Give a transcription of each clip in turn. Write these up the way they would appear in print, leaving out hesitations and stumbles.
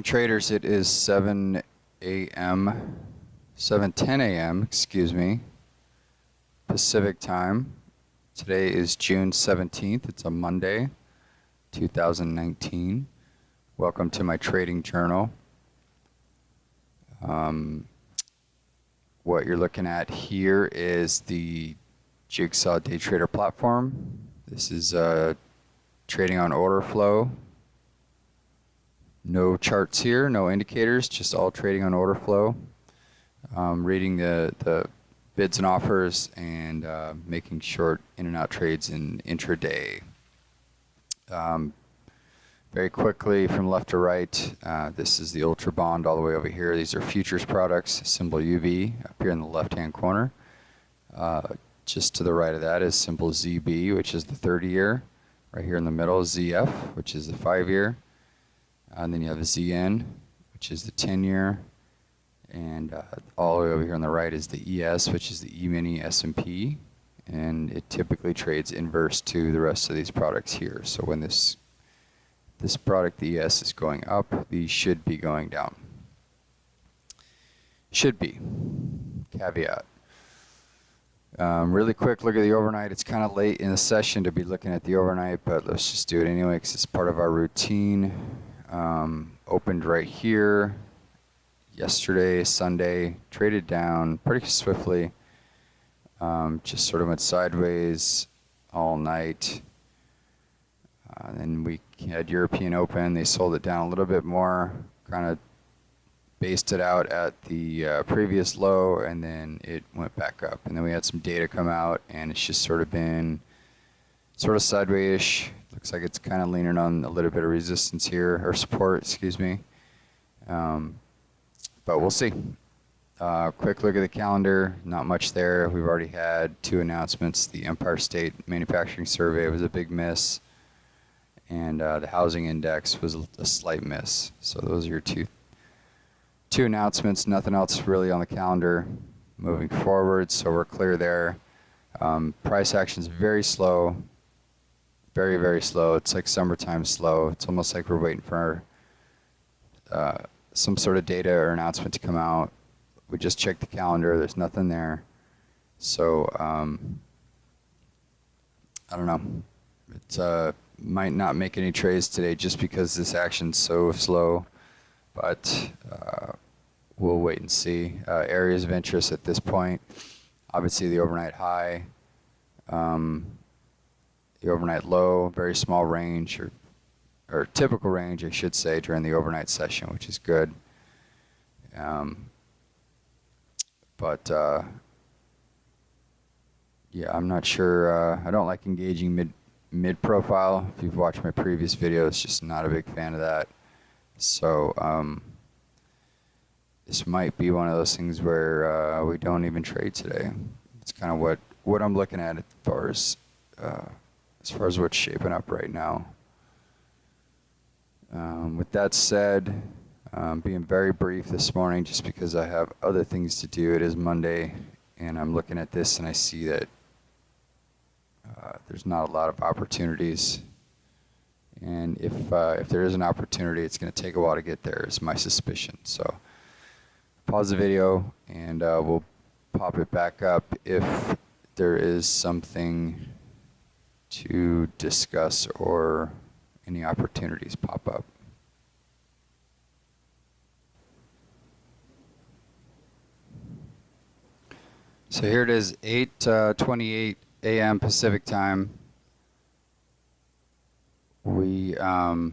traders, it is 7 a.m., 7:10 a.m., excuse me, Pacific time. Today is June 17th. It's a Monday, 2019. Welcome to my trading journal. What you're looking at here is the Jigsaw day trader platform. This is trading on order flow. No charts here, no indicators, just all trading on order flow. Reading the bids and offers and making short in and out trades in intraday. Very quickly from left to right, this is the Ultra Bond all the way over here. These are futures products, symbol UV up here in the left hand corner. Just to the right of that is symbol ZB, which is the 30-year. Right here in the middle is ZF, which is the 5-year. And then you have a ZN, which is the 10-year. And all the way over here on the right is the ES, which is the E-mini S&P. And it typically trades inverse to the rest of these products here. So when this product, the ES, is going up, these should be going down. Should be. Caveat. Really quick look at the overnight. It's kind of late in the session to be looking at the overnight, but let's just do it anyway because it's part of our routine. Opened right here yesterday, Sunday, traded down pretty swiftly. Just sort of went sideways all night. Then we had European Open. They sold it down a little bit more, kind of based it out at the previous low, and then it went back up. And then we had some data come out, and it's just sort of been sort of sideways-ish. Looks like it's kind of leaning on a little bit of resistance here, or support, excuse me. But we'll see. Quick look at the calendar. Not much there. We've already had 2 announcements. The Empire State Manufacturing Survey was a big miss, and the housing index was a slight miss. So those are your two announcements. Nothing else really on the calendar moving forward, so we're clear there. Price action is very slow. Very, very slow. It's like summertime slow. It's almost like we're waiting for some sort of data or announcement to come out. We just checked the calendar. There's nothing there. So, I don't know. It might not make any trades today just because this action's so slow. But we'll wait and see. Areas of interest at this point. Obviously, the overnight high. The overnight low, very small range, or typical range, I should say, during the overnight session, which is good. Yeah, I'm not sure. I don't like engaging mid profile. If you've watched my previous videos, just not a big fan of that. So this might be one of those things where we don't even trade today. It's kind of what I'm looking at as far as what's shaping up right now. With that said, being very brief this morning just because I have other things to do. It is Monday, and I'm looking at this and I see that there's not a lot of opportunities. And if there is an opportunity, it's going to take a while to get there, is my suspicion. So pause the video, and we'll pop it back up if there is something to discuss or any opportunities pop up. So here it is, 8:28 a.m. Pacific time. We are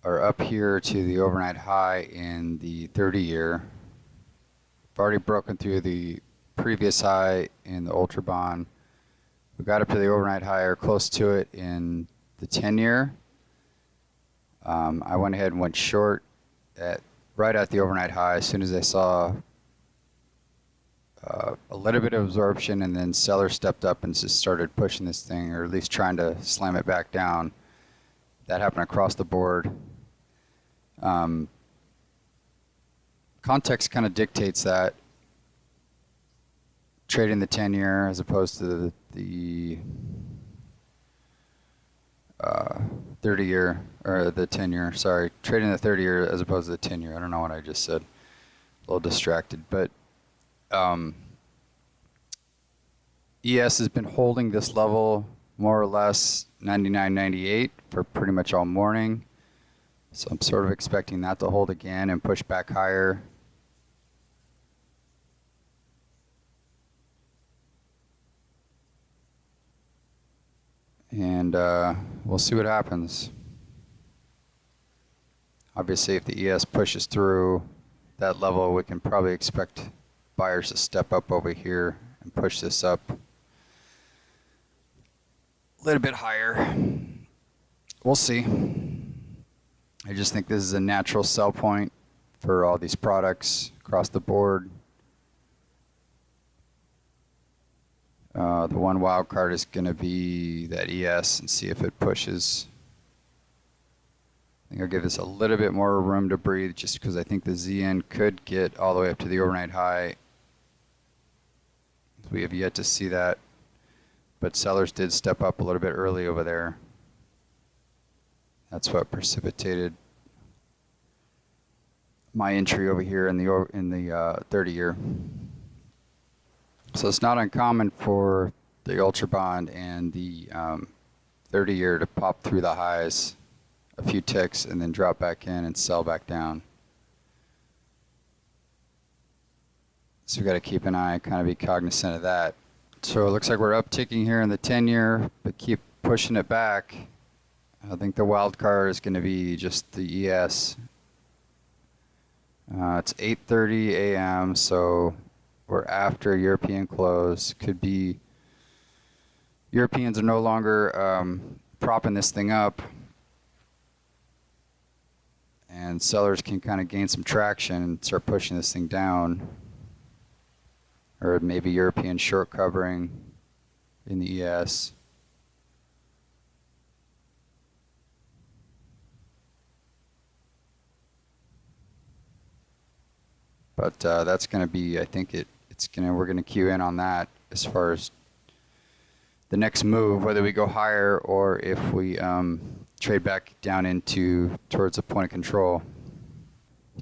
up here to the overnight high in the 30-year. We've already broken through the previous high in the Ultra Bond. We got up to the overnight high or close to it in the 10-year. I went ahead and went short right at the overnight high as soon as I saw a little bit of absorption, and then sellers stepped up and just started pushing this thing, or at least trying to slam it back down. That happened across the board. Context kind of dictates that. Trading the 10-year as opposed to the 30 year, or the 10 year, sorry. Trading the 30 year as opposed to the 10 year. I don't know what I just said. A little distracted. But ES has been holding this level more or less 99.98 for pretty much all morning. So I'm sort of expecting that to hold again and push back higher. And we'll see what happens. Obviously, if the ES pushes through that level, we can probably expect buyers to step up over here and push this up a little bit higher. We'll see. I just think this is a natural sell point for all these products across the board. The one wild card is going to be that ES and see if it pushes. I think I'll give this a little bit more room to breathe just because I think the ZN could get all the way up to the overnight high. We have yet to see that, but sellers did step up a little bit early over there. That's what precipitated my entry over here in the 30 year. So it's not uncommon for the Ultra Bond and the 30 year to pop through the highs a few ticks and then drop back in and sell back down. So we've got to keep an eye, kind of be cognizant of that. So it looks like we're upticking here in the 10 year, but keep pushing it back. I think the wild card is going to be just the ES. It's 8:30 a.m., so we're after European close. Could be Europeans are no longer propping this thing up, and sellers can kind of gain some traction and start pushing this thing down. Or maybe European short covering in the ES. But that's going to be, I think we're going to cue in on that as far as the next move, whether we go higher or if we trade back down towards the point of control.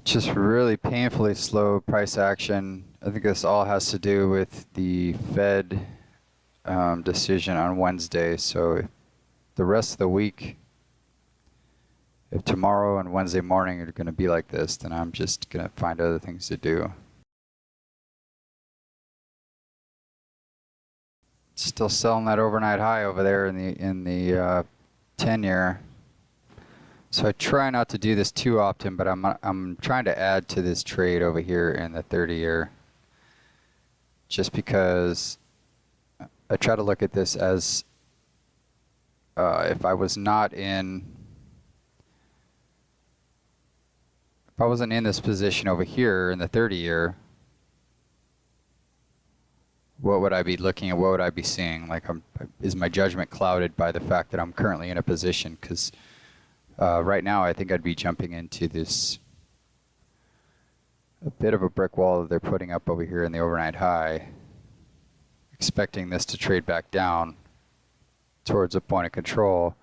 Just really painfully slow price action. I think this all has to do with the Fed decision on Wednesday. So if the rest of the week, if tomorrow and Wednesday morning are going to be like this, then I'm just going to find other things to do. Still selling that overnight high over there in the 10 year. So I try not to do this too often, but I'm trying to add to this trade over here in the 30 year. Just because I try to look at this as if I wasn't in this position over here in the 30 year, what would I be looking at? What would I be seeing? Like, is my judgment clouded by the fact that I'm currently in a position? Because right now I think I'd be jumping into this a bit of a brick wall that they're putting up over here in the overnight high, expecting this to trade back down towards a point of control.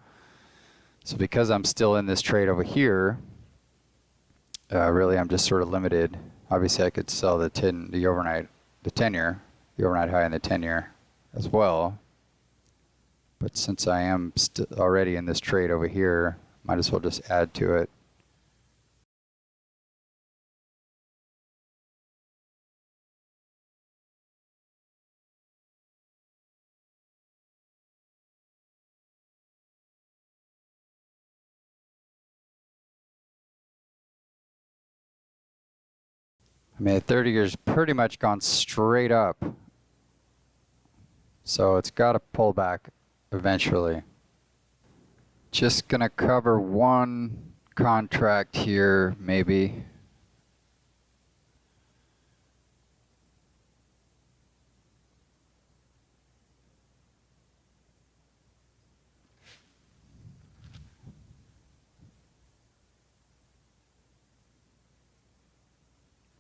So because I'm still in this trade over here, really I'm just sort of limited. Obviously I could sell the 10 year, the overnight high in the 10 year as well. But since I am already in this trade over here, might as well just add to it. I mean, the 30 year's pretty much gone straight up. So it's got to pull back eventually. Just going to cover one contract here, maybe.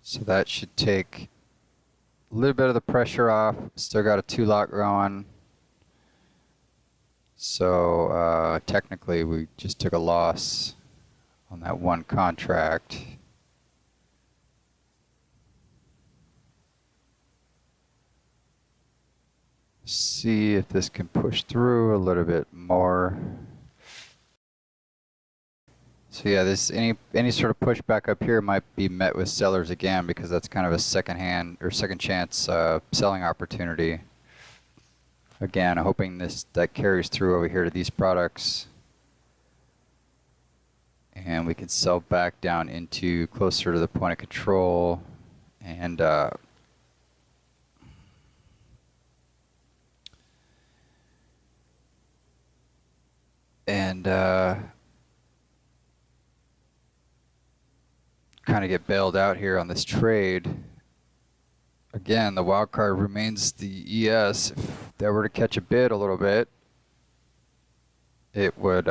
So that should take a little bit of the pressure off. Still got a 2 lot going. So technically we just took a loss on that one contract. See if this can push through a little bit more. So yeah, this any sort of pushback up here might be met with sellers again, because that's kind of a second chance selling opportunity. Again, hoping that carries through over here to these products, and we can sell back down into closer to the point of control, and kind of get bailed out here on this trade. Again, the wild card remains the ES. If that were to catch a bid a little bit, it would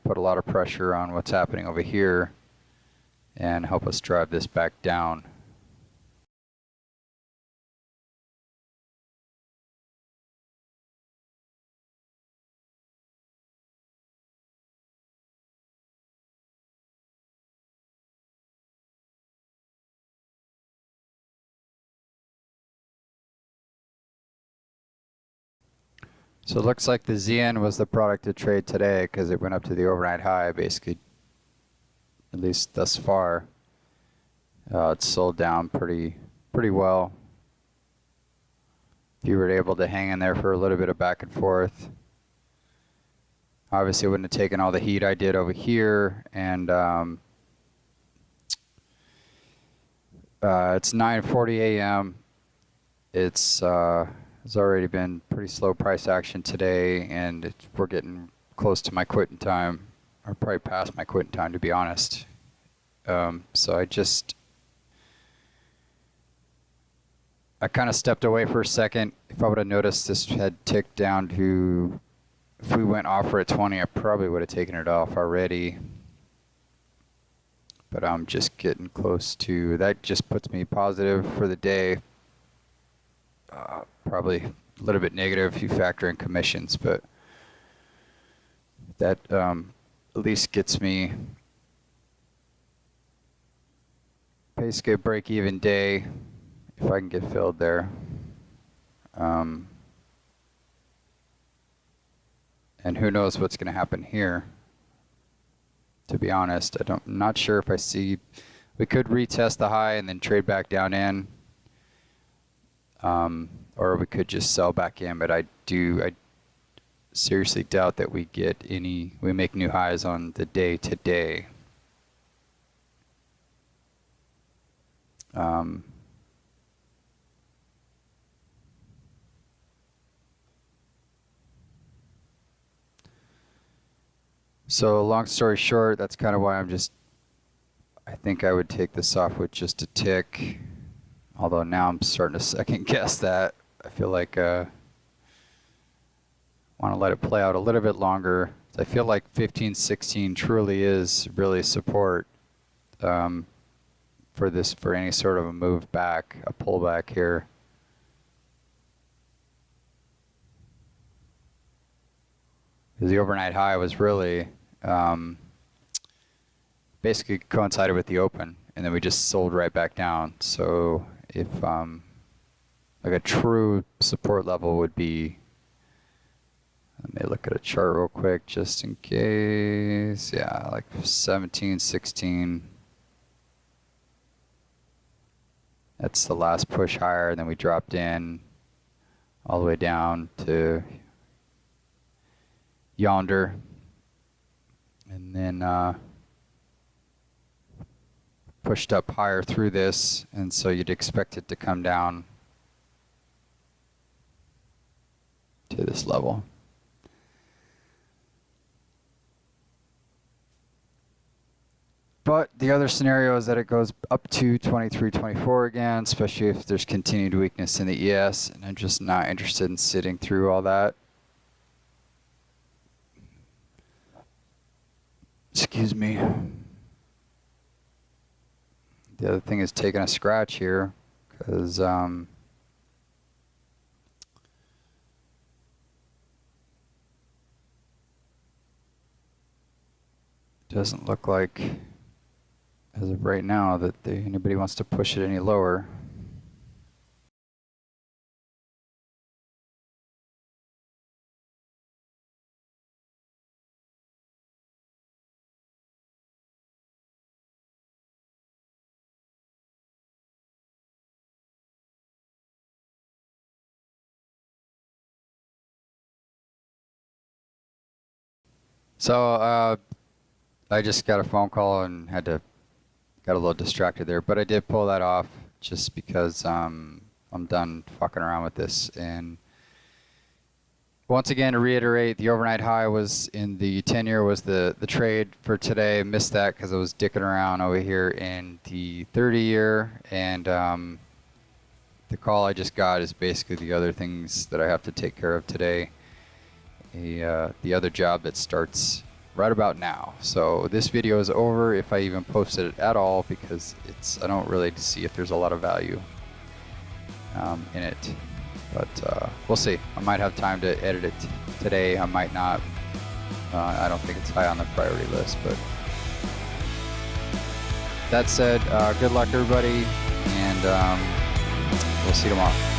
put a lot of pressure on what's happening over here and help us drive this back down. So it looks like the ZN was the product to trade today, because it went up to the overnight high, basically, at least thus far. It's sold down pretty well. If you were able to hang in there for a little bit of back and forth, obviously it wouldn't have taken all the heat I did over here, and it's 9:40 a.m. It's already been pretty slow price action today, and we're getting close to my quitting time, or probably past my quitting time, to be honest. So I kind of stepped away for a second. If I would have noticed this had ticked down to, if we went offer at 20, I probably would have taken it off already. But I'm just getting close to, that just puts me positive for the day. Probably a little bit negative if you factor in commissions, but that at least gets me basically a break-even day if I can get filled there. And who knows what's going to happen here, to be honest. I'm not sure if I see, we could retest the high and then trade back down in. Or we could just sell back in, but I seriously doubt that we make new highs on the day today. So long story short, that's kind of why I think I would take this off with just a tick. Although now I'm starting to second guess that. I feel like I want to let it play out a little bit longer. I feel like 15-16 truly is really support for any sort of a move back, a pullback here. Because the overnight high was really basically coincided with the open, and then we just sold right back down. So if like a true support level would be, let me look at a chart real quick just in case. Yeah, like 17-16. That's the last push higher, and then we dropped in all the way down to yonder, and then pushed up higher through this, and so you'd expect it to come down to this level. But the other scenario is that it goes up to 23-24 again, especially if there's continued weakness in the ES, and I'm just not interested in sitting through all that. Excuse me. The other thing is taking a scratch here, because doesn't look like, as of right now, that anybody wants to push it any lower. So I just got a phone call and got a little distracted there, but I did pull that off just because I'm done fucking around with this. And once again, to reiterate, the overnight high was in the 10-year was the trade for today. Missed that because I was dicking around over here in the 30-year, and the call I just got is basically the other things that I have to take care of today. The other job that starts right about now. So this video is over if I even posted it at all, because I don't really see if there's a lot of value in it. But we'll see. I might have time to edit it today. I might not. I don't think it's high on the priority list. But that said, good luck everybody, and we'll see you tomorrow.